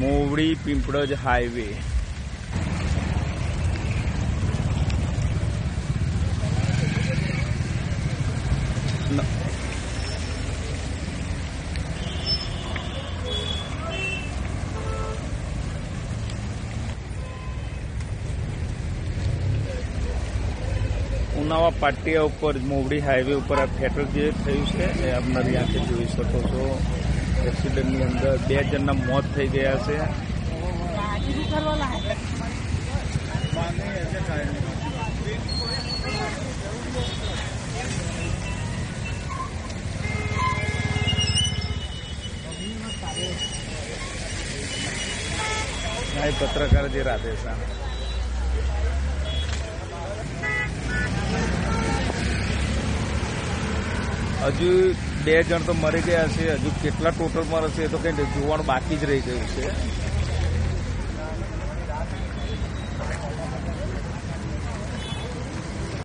મોવડી પીંપળજ highway Unava પાટિયા ઉપર મોવડી highway ઉપર આ ફેટર જે થયું છે એ આપ નરી આંખે જોઈ શકો છો। એક્સિડન્ટની અંદર 2 જણના મોત થઈ ગયા છે। આ પત્રકાર જે રાધેશ્યામ હજુ 2 જણ તો મરી ગયા છે। હજુ કેટલા ટોટલ મરશે એ તો કંઈ જોવાનું બાકી જ રહી ગયું છે।